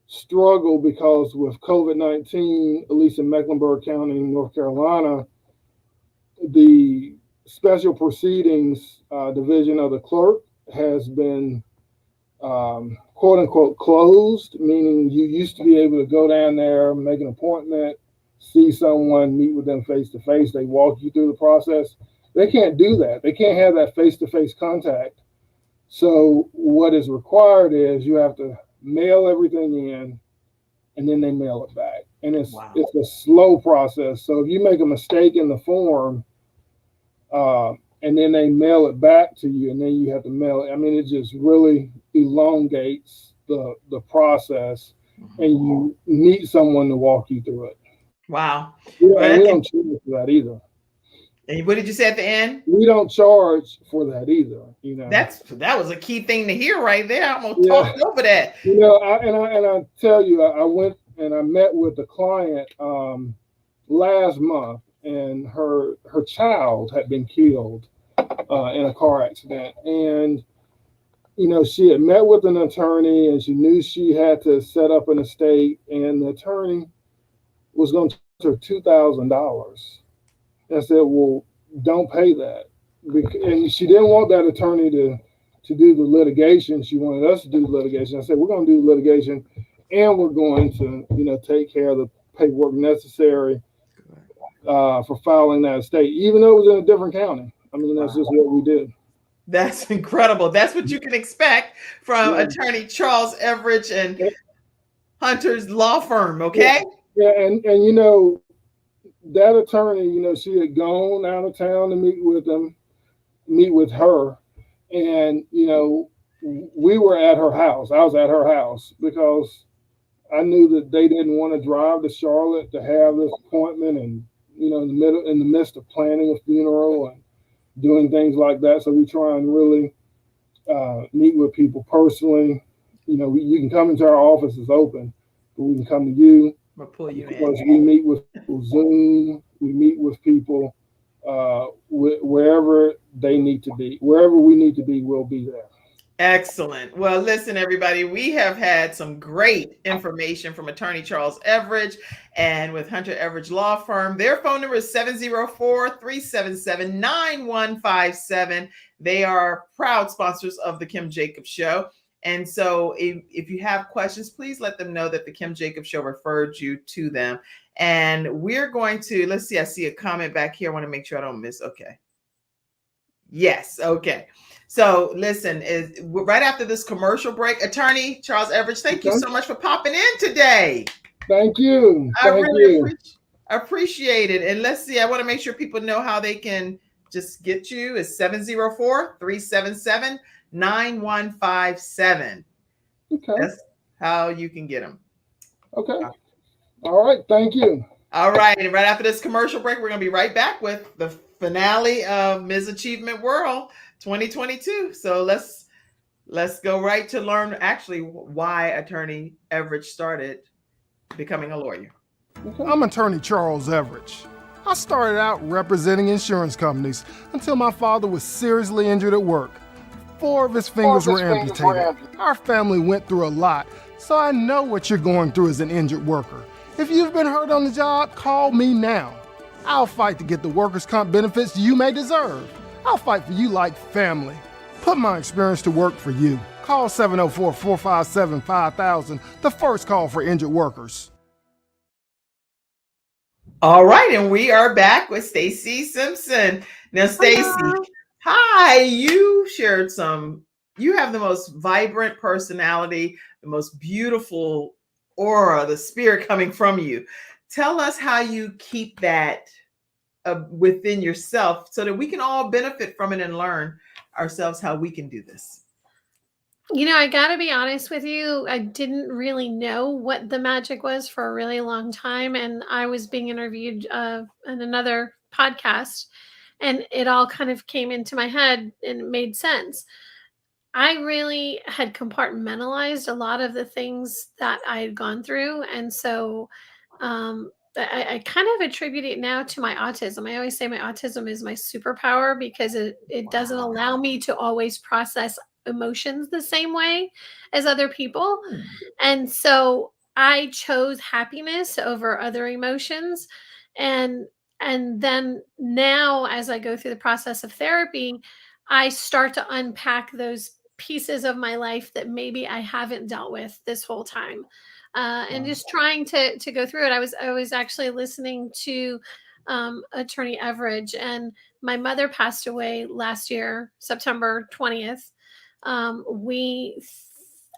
struggle because with COVID-19, at least in Mecklenburg County, North Carolina, the special proceedings division of the clerk has been quote unquote closed, meaning you used to be able to go down there, make an appointment, see someone, meet with them face to face. They walk you through the process. They can't do that. They can't have that face to face contact. So what is required is you have to mail everything in, and then they mail it back. And it's a slow process. So if you make a mistake in the form, and then they mail it back to you, and then you have to mail it. I mean, it just really elongates the process, and you need someone to walk you through it. Wow. We don't charge for that either. And what did you say at the end? We don't charge for that either. That was a key thing to hear right there. I'm gonna talk over that. I tell you, I went and I met with a client last month, and her child had been killed in a car accident. And, she had met with an attorney, and she knew she had to set up an estate, and the attorney was going to charge her $2,000. I said, well, don't pay that. And she didn't want that attorney to do the litigation. She wanted us to do the litigation. I said, we're going to do litigation, and we're going to, take care of the paperwork necessary for filing that estate, even though it was in a different county. I mean, that's just what we did. That's incredible. That's what you can expect from Yeah. attorney Charles Everidge and Hunter's law firm. Okay. Yeah, and you know, that attorney, you know, she had gone out of town to meet with her, and you know, we were at her house. I was at her house because I knew that they didn't want to drive to Charlotte to have this appointment, and you know, in the midst of planning a funeral and doing things like that. So we try and really meet with people personally. You know, you can come into our office; it's open, but we can come to you. I'll pull you Of course, in. we meet with people Zoom. We meet with people wherever they need to be. Wherever we need to be, we'll be there. Excellent. Well, listen, everybody, we have had some great information from attorney Charles Everidge and with Hunter Everidge Law Firm. Their phone number is 704-377-9157. They are proud sponsors of the Kim Jacobs Show. And so if you have questions, please let them know that the Kim Jacobs Show referred you to them. And we're going to, let's see, I see a comment back here. I want to make sure I don't miss. Okay. Yes. Okay. So listen, right after this commercial break, attorney Charles Everidge, thank you so much for popping in today. Thank you. I really appreciate it. And let's see, I want to make sure people know how they can just get you. It's 704-377-9157. Okay. That's how you can get them. Okay. All right. Thank you. All right. And right after this commercial break, we're going to be right back with the finale of Ms. Achievement World 2022. So let's go right to learn actually why attorney Everidge started becoming a lawyer. Okay. I'm attorney Charles Everidge. I started out representing insurance companies until my father was seriously injured at work. 4 of his fingers were amputated. Our family went through a lot, so I know what you're going through as an injured worker. If you've been hurt on the job, call me now. I'll fight to get the workers' comp benefits you may deserve. I'll fight for you like family. Put my experience to work for you. Call 704-457-5000, the first call for injured workers. All right, and we are back with Stacey Simpson. Now, Stacey, hi, you have the most vibrant personality, the most beautiful aura, the spirit coming from you. Tell us how you keep that within yourself so that we can all benefit from it and learn ourselves how we can do this. You know, I got to be honest with you. I didn't really know what the magic was for a really long time. And I was being interviewed in another podcast, and it all kind of came into my head and it made sense. I really had compartmentalized a lot of the things that I had gone through. And so I kind of attribute it now to my autism. I always say my autism is my superpower because it doesn't allow me to always process emotions the same way as other people. And so I chose happiness over other emotions. And then now, as I go through the process of therapy, I start to unpack those pieces of my life that maybe I haven't dealt with this whole time. And just trying to go through it. I was actually listening to attorney Everidge, and my mother passed away last year, September 20th.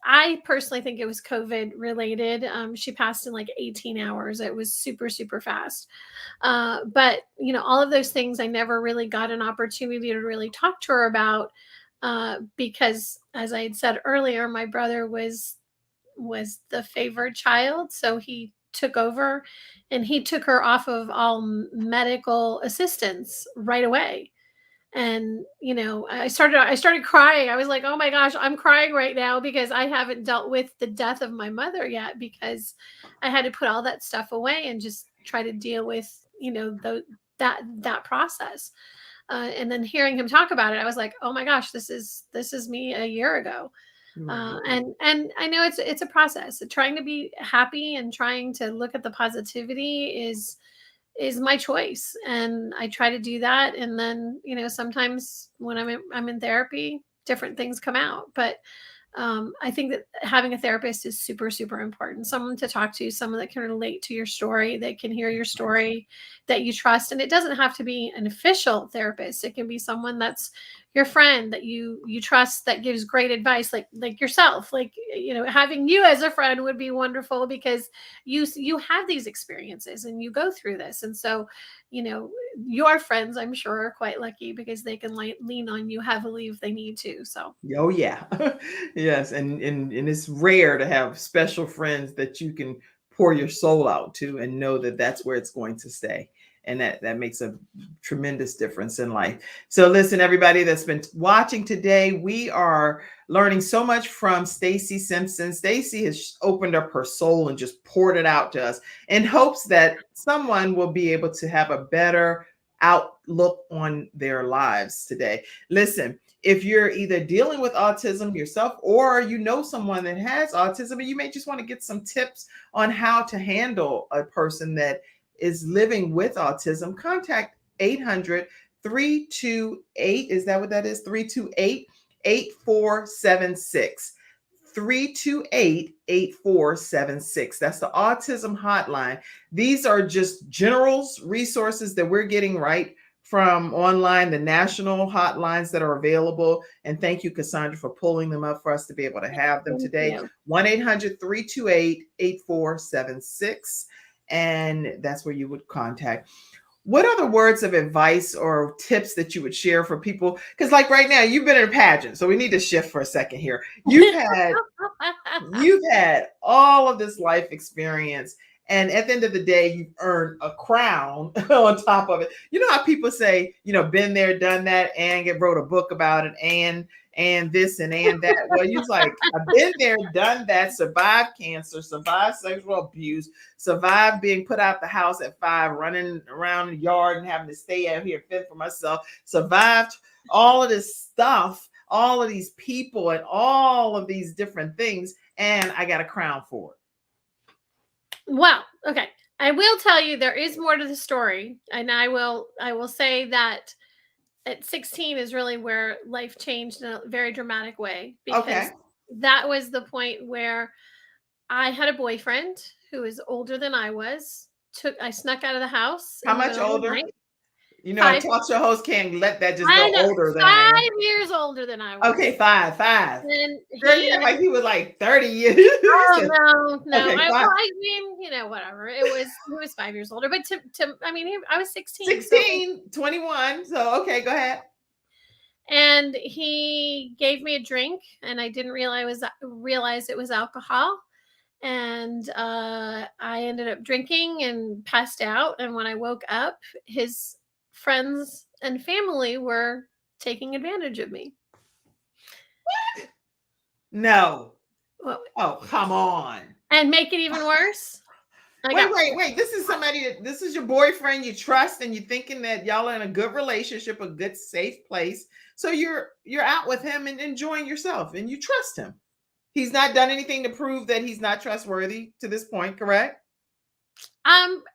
I personally think it was COVID related. She passed in like 18 hours. It was super, super fast. But you know, all of those things I never really got an opportunity to really talk to her about, because as I had said earlier, my brother was the favored child. So he took over and he took her off of all medical assistance right away. And, you know, I started crying. I was like, oh my gosh, I'm crying right now because I haven't dealt with the death of my mother yet, because I had to put all that stuff away and just try to deal with, you know, that process. And then hearing him talk about it, I was like, oh my gosh, this is me a year ago. And I know it's a process. Trying to be happy and trying to look at the positivity is my choice, and I try to do that. And then, you know, sometimes when I'm in therapy, different things come out. But I think that having a therapist is super, super important. Someone to talk to, someone that can relate to your story, that can hear your story, that you trust. And it doesn't have to be an official therapist. It can be someone that's your friend that you trust that gives great advice, like yourself, like, having you as a friend would be wonderful, because you have these experiences and you go through this. And so, your friends, I'm sure, are quite lucky because they can lean on you heavily if they need to. So, Oh yeah. Yes, and it's rare to have special friends that you can pour your soul out to and know that that's where it's going to stay. And that makes a tremendous difference in life. So listen, everybody that's been watching today, we are learning so much from Stacy Simpson. Stacy has opened up her soul and just poured it out to us in hopes that someone will be able to have a better outlook on their lives today. Listen, if you're either dealing with autism yourself or someone that has autism, and you may just want to get some tips on how to handle a person that is living with autism, contact 800-328, is that what that is? 328-8476. 328-8476. That's the autism hotline. These are just general resources that we're getting right from online, the national hotlines that are available. And thank you, Cassandra, for pulling them up for us to be able to have them today. 1-800-328-8476. And that's where you would contact. What other words of advice or tips that you would share for people? Because like right now, you've been in a pageant, so we need to shift for a second here. You've had all of this life experience, and at the end of the day, you've earned a crown on top of it. You know how people say, been there, done that, and wrote a book about it, and this and that. Well, you're like, I've been there, done that, survived cancer, survived sexual abuse, survived being put out the house at 5, running around the yard and having to stay out here and fend for myself, survived all of this stuff, all of these people and all of these different things, and I got a crown for it. Well, okay. I will tell you there is more to the story, and I will say that at 16 is really where life changed in a very dramatic way, because that was the point where I had a boyfriend who was older than I was. I snuck out of the house. How much older? A talk show host can't let that just go older than 5 years older than I was. Okay, 5. And like he was like 30 years. Oh no. Okay, I mean, whatever. He was 5 years older, but I was 16. 16, 21. So okay, go ahead. And he gave me a drink, and I didn't realize it was alcohol. And I ended up drinking and passed out. And when I woke up, his friends and family were taking advantage of me. What? No. Well, oh, come on. And make it even worse. Wait. This is your boyfriend you trust, and you're thinking that y'all are in a good relationship, a good, safe place. So you're out with him and enjoying yourself, and you trust him. He's not done anything to prove that he's not trustworthy to this point, correct?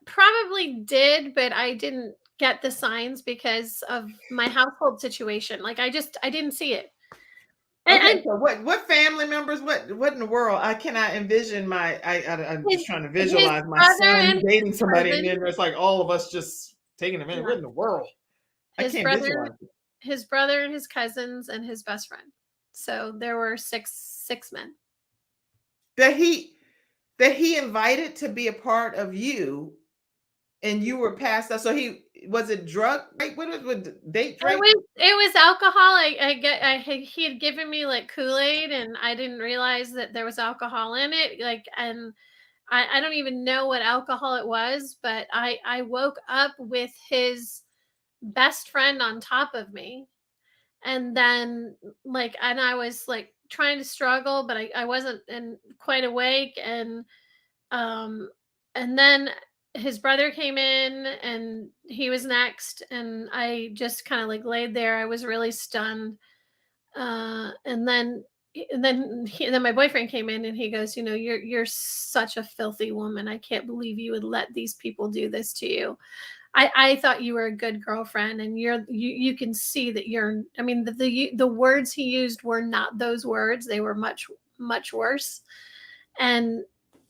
Probably did, but I didn't get the signs because of my household situation. Like I didn't see it. Okay, so what family members? What in the world? I cannot envision I'm just trying to visualize my son dating somebody, and then it's like all of us just taking a minute. Yeah. What in the world? I can't visualize it. His brother and his cousins and his best friend. So there were six men that he invited to be a part of you, and you were passed out. So was it drug? Right? What was date drink? It was alcohol. He had given me like Kool-Aid, and I didn't realize that there was alcohol in it. And I don't even know what alcohol it was, but I woke up with his best friend on top of me, and then and I was like trying to struggle, but I wasn't quite awake, and then his brother came in, and he was next, and I just kind of laid there. I was really stunned. And then my boyfriend came in, and he goes, you're such a filthy woman. I can't believe you would let these people do this to you. I thought you were a good girlfriend, and you can see that the words he used were not those words. They were much, much worse. And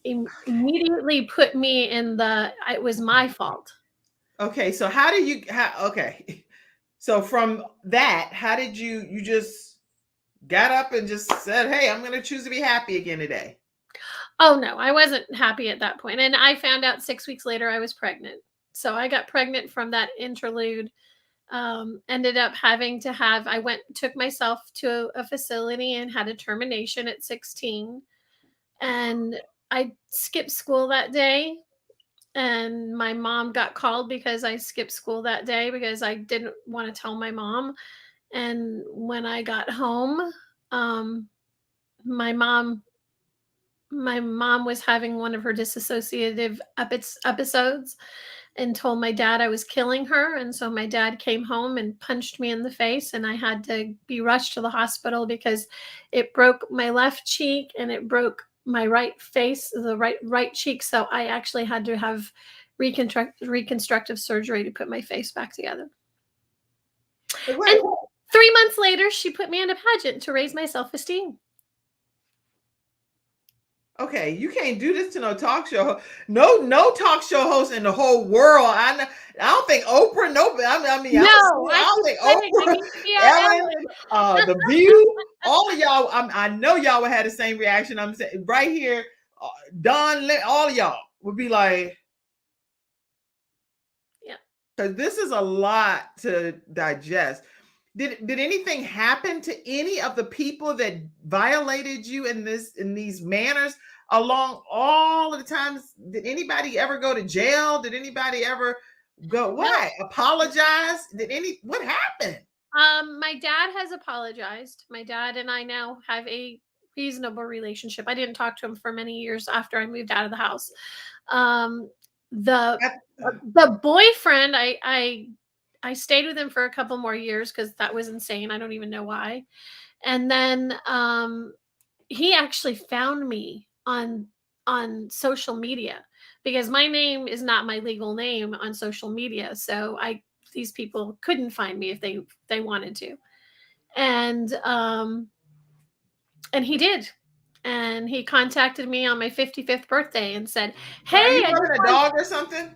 immediately put me in it was my fault. Okay, so So from that, how did you just got up and just said, hey, I'm going to choose to be happy again today? Oh no, I wasn't happy at that point. And I found out 6 weeks later I was pregnant. So I got pregnant from that interlude. Ended up having to have, took myself to a facility and had a termination at 16. And I skipped school that day. And my mom got called because I skipped school that day because I didn't want to tell my mom. And when I got home, um, my mom my mom was having one of her dissociative episodes and told my dad I was killing her. And so my dad came home and punched me in the face, and I had to be rushed to the hospital because it broke my left cheek and it broke my right face, the right cheek. So I actually had to have reconstructive surgery to put my face back together. Wait, And 3 months later, she put me in a pageant to raise my self-esteem. okay, you can't do this to no talk show. No talk show host in the whole world. I don't think Oprah. Nobody. I mean, No, I don't think Oprah, Ellen, The View, all of y'all. I know y'all would have the same reaction. I'm saying right here, Don, all of y'all would be like, yeah, because this is a lot to digest. Did anything happen to any of the people that violated you in these manners along all of the times? Did anybody ever go to jail? Did anybody ever go apologize? What happened? My dad has apologized. My dad and I now have a reasonable relationship. I didn't talk to him for many years after I moved out of the house. The boyfriend, I stayed with him for a couple more years because that was insane. I don't even know why. And then he actually found me on social media because my name is not my legal name on social media. So these people couldn't find me if they wanted to. And he did. And he contacted me on my 55th birthday and said, "Hey, are you running a dog or something?"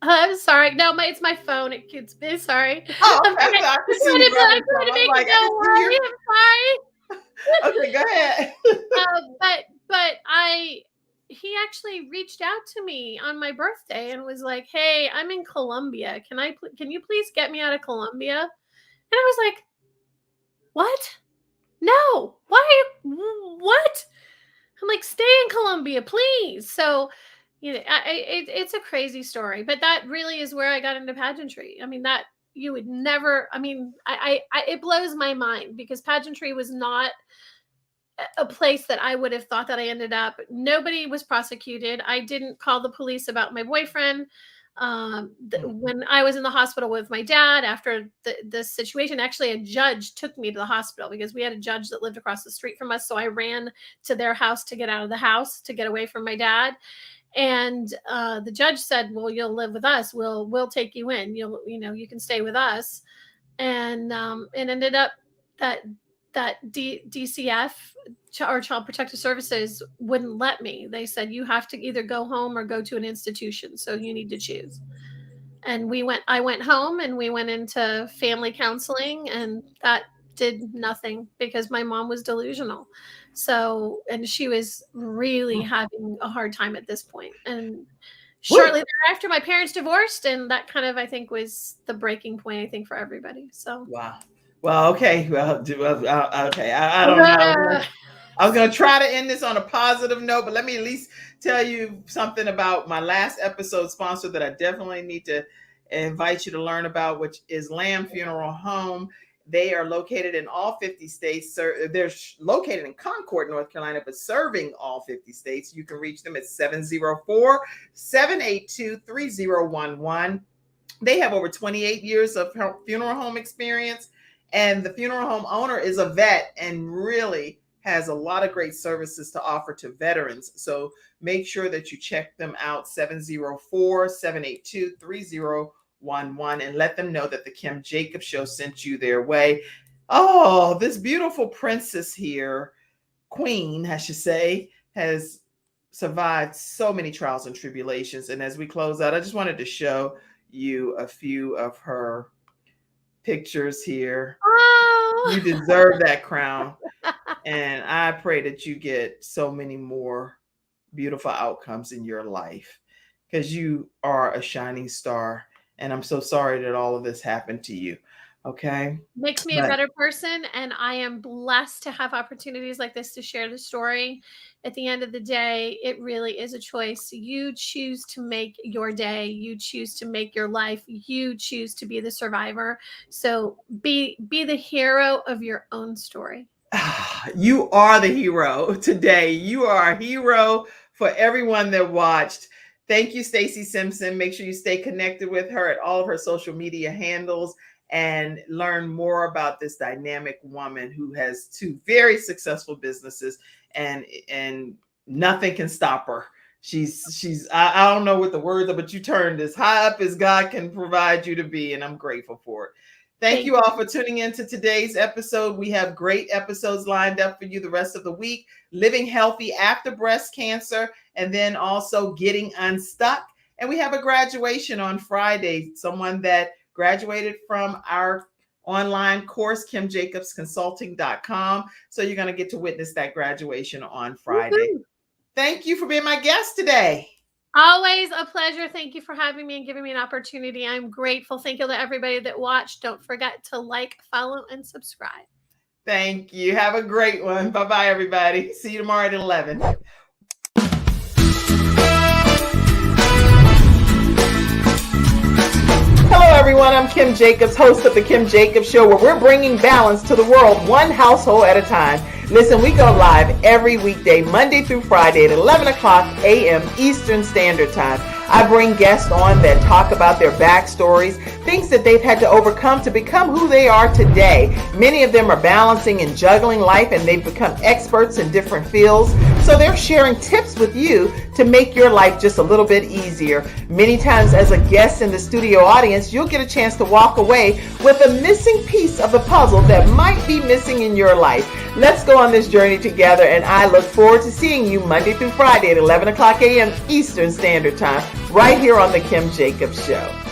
I'm sorry. No, it's my phone. It's sorry. Oh, I'm okay. trying, I can see I'm you running trying to something. make I'm like, it go away. I'm sorry. okay, go ahead. But he actually reached out to me on my birthday and was like, "Hey, I'm in Colombia. Can you please get me out of Colombia?" And I was like, "What? No. Why? What?" I'm like, "Stay in Colombia, please." So, it's a crazy story, but that really is where I got into pageantry. I mean, that you would never. I mean, it blows my mind because pageantry was not a place that I would have thought that I ended up. Nobody was prosecuted. I didn't call the police about my boyfriend. When I was in the hospital with my dad after the situation, actually a judge took me to the hospital because we had a judge that lived across the street from us. So I ran to their house to get out of the house to get away from my dad. And the judge said, "Well, you'll live with us. We'll take you in. You can stay with us." And it ended up that DCF or Child Protective Services wouldn't let me. They said, "You have to either go home or go to an institution. So you need to choose." And I went home and we went into family counseling, and that did nothing because my mom was delusional. So, and she was really having a hard time at this point. And shortly thereafter, my parents divorced, and that kind of, I think, was the breaking point, I think, for everybody. So, wow. Well, okay. Well, okay. I don't know. I was going to try to end this on a positive note, but let me at least tell you something about my last episode sponsor that I definitely need to invite you to learn about, which is Lamb Funeral Home. They are located in all 50 states. They're located in Concord, North Carolina, but serving all 50 states. You can reach them at 704-782-3011. They have over 28 years of funeral home experience, and the funeral home owner is a vet and really has a lot of great services to offer to veterans. So make sure that you check them out, 704-782-3011, and let them know that the Kim Jacobs Show sent you their way. Oh, this beautiful princess here, queen, I should say, has survived so many trials and tribulations. And as we close out, I just wanted to show you a few of her pictures here. Oh, You deserve that crown. And I pray that you get so many more beautiful outcomes in your life, because you are a shining star. And I'm so sorry that all of this happened to you. Okay. makes me a But better person, and I am blessed to have opportunities like this to share the story. At the end of the day, it really is a choice. You choose to make your day, you choose to make your life, you choose to be the survivor. So be the hero of your own story. you are the hero today. You are a hero for everyone that watched. Thank you, Stacey Simpson. Make sure you stay connected with her at all of her social media handles and learn more about this dynamic woman who has two very successful businesses, and nothing can stop her. I don't know what the words are, but you turned as high up as God can provide you to be, and I'm grateful for it. Thank you all for tuning in to today's episode. We have great episodes lined up for you the rest of the week. Living healthy after breast cancer, and then also getting unstuck. And we have a graduation on Friday. Someone that graduated from our online course, KimJacobsConsulting.com. So you're going to get to witness that graduation on Friday. Woo-hoo. Thank you for being my guest today. Always a pleasure. Thank you for having me and giving me an opportunity. I'm grateful. Thank you to everybody that watched. Don't forget to like, follow, and subscribe. Thank you. Have a great one. Bye-bye, everybody. See you tomorrow at 11. Hello, everyone. I'm Kim Jacobs, host of The Kim Jacobs Show, where we're bringing balance to the world, one household at a time. Listen, we go live every weekday, Monday through Friday at 11 o'clock a.m. Eastern Standard Time. I bring guests on that talk about their backstories, things that they've had to overcome to become who they are today. Many of them are balancing and juggling life, and they've become experts in different fields. So they're sharing tips with you to make your life just a little bit easier. Many times as a guest in the studio audience, you'll get a chance to walk away with a missing piece of the puzzle that might be missing in your life. Let's go on this journey together, and I look forward to seeing you Monday through Friday at 11 o'clock a.m. Eastern Standard Time, right here on The Kim Jacobs Show.